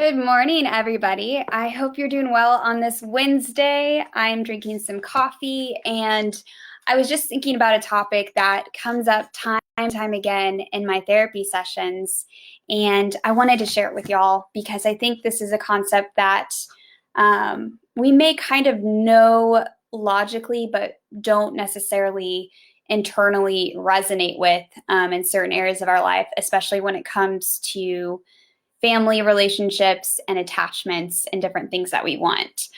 Good morning, everybody. I hope you're doing well on this Wednesday. I'm drinking some coffee, and I was just thinking about a topic that comes up time and time again in my therapy sessions, and I wanted to share it with y'all because I think this is a concept that we may kind of know logically, but don't necessarily internally resonate with in certain areas of our life, especially when it comes to family relationships and attachments and different things that we want.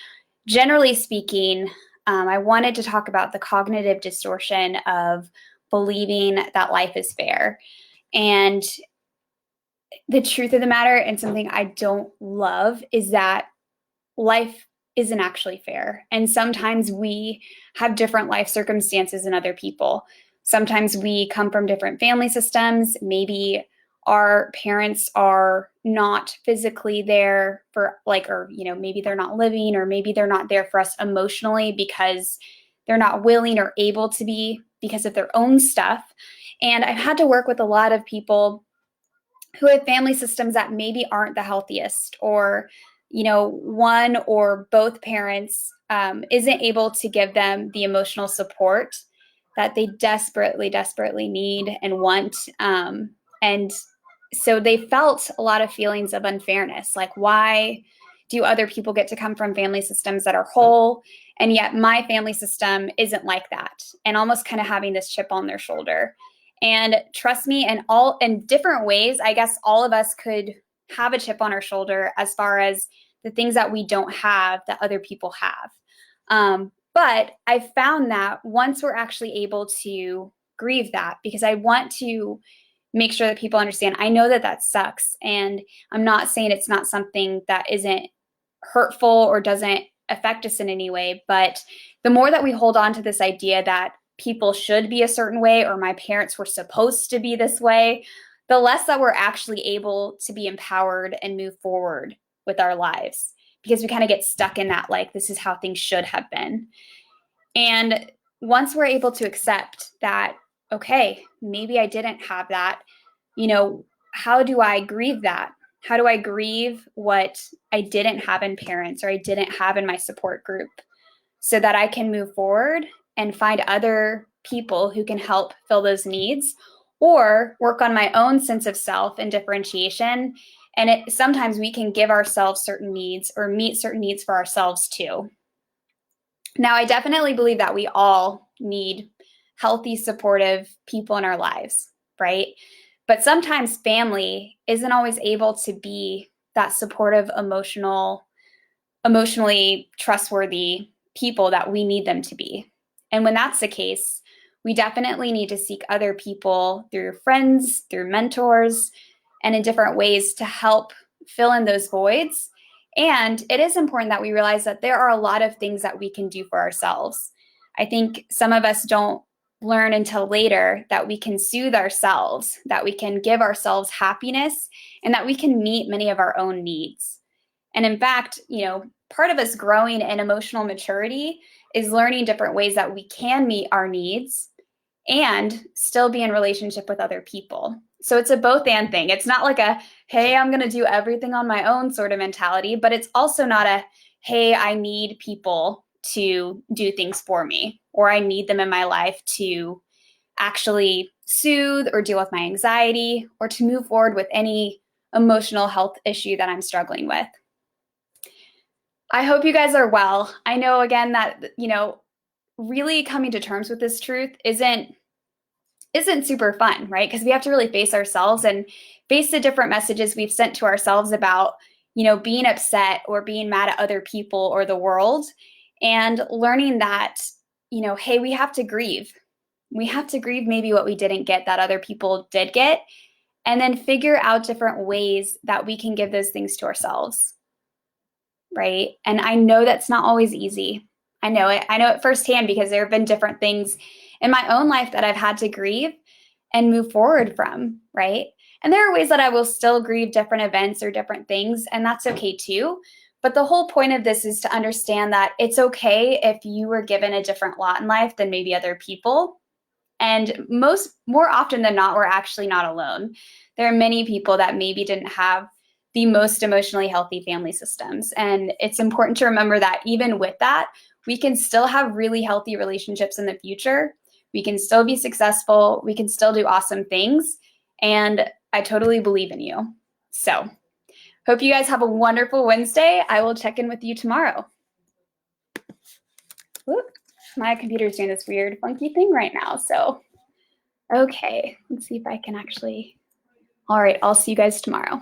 Generally speaking, I wanted to talk about the cognitive distortion of believing that life is fair. And the truth of the matter, and something I don't love, is that life isn't actually fair. And sometimes we have different life circumstances than other people. Sometimes we come from different family systems. Maybe our parents are not physically there for or maybe they're not living, or maybe they're not there for us emotionally because they're not willing or able to be because of their own stuff. And I've had to work with a lot of people who have family systems that maybe aren't the healthiest, or one or both parents isn't able to give them the emotional support that they desperately need and want. And so they felt a lot of feelings of unfairness. Like, why do other people get to come from family systems that are whole, and yet my family system isn't like that? And almost kind of having this chip on their shoulder. And trust me, in different ways, I guess all of us could have a chip on our shoulder as far as the things that we don't have that other people have. But I found that once we're actually able to grieve that, because I want to make sure that people understand, I know that that sucks. And I'm not saying it's not something that isn't hurtful or doesn't affect us in any way. But the more that we hold on to this idea that people should be a certain way, or my parents were supposed to be this way, the less that we're actually able to be empowered and move forward with our lives, because we kind of get stuck in that, like, this is how things should have been. And once we're able to accept that, okay, maybe I didn't have that, how do I grieve that? How do I grieve what I didn't have in parents, or I didn't have in my support group, so that I can move forward and find other people who can help fill those needs, or work on my own sense of self and differentiation. And sometimes we can give ourselves certain needs or meet certain needs for ourselves too. Now, I definitely believe that we all need healthy, supportive people in our lives, right? But sometimes family isn't always able to be that supportive, emotionally trustworthy people that we need them to be. And when that's the case, we definitely need to seek other people through friends, through mentors, and in different ways to help fill in those voids. And it is important that we realize that there are a lot of things that we can do for ourselves. I think some of us don't learn until later that we can soothe ourselves, that we can give ourselves happiness, and that we can meet many of our own needs. And in fact, part of us growing in emotional maturity is learning different ways that we can meet our needs and still be in relationship with other people. So it's a both and thing. It's not like a, hey, I'm going to do everything on my own sort of mentality, but it's also not a, hey, I need people to do things for me, or I need them in my life to actually soothe or deal with my anxiety, or to move forward with any emotional health issue that I'm struggling with. I hope you guys are well. I know, again, that, really coming to terms with this truth isn't super fun, right? Because we have to really face ourselves and face the different messages we've sent to ourselves about, being upset or being mad at other people or the world, and learning that, hey, we have to grieve. We have to grieve maybe what we didn't get that other people did get, and then figure out different ways that we can give those things to ourselves, right? And I know that's not always easy. I know it firsthand, because there have been different things in my own life that I've had to grieve and move forward from, right? And there are ways that I will still grieve different events or different things, and that's okay too. But the whole point of this is to understand that it's okay if you were given a different lot in life than maybe other people. And more often than not, we're actually not alone. There are many people that maybe didn't have the most emotionally healthy family systems. And it's important to remember that even with that, we can still have really healthy relationships in the future. We can still be successful. We can still do awesome things. And I totally believe in you. So hope you guys have a wonderful Wednesday. I will check in with you tomorrow. Whoop, my computer's doing this weird funky thing right now. So, okay, let's see if I can actually. All right, I'll see you guys tomorrow.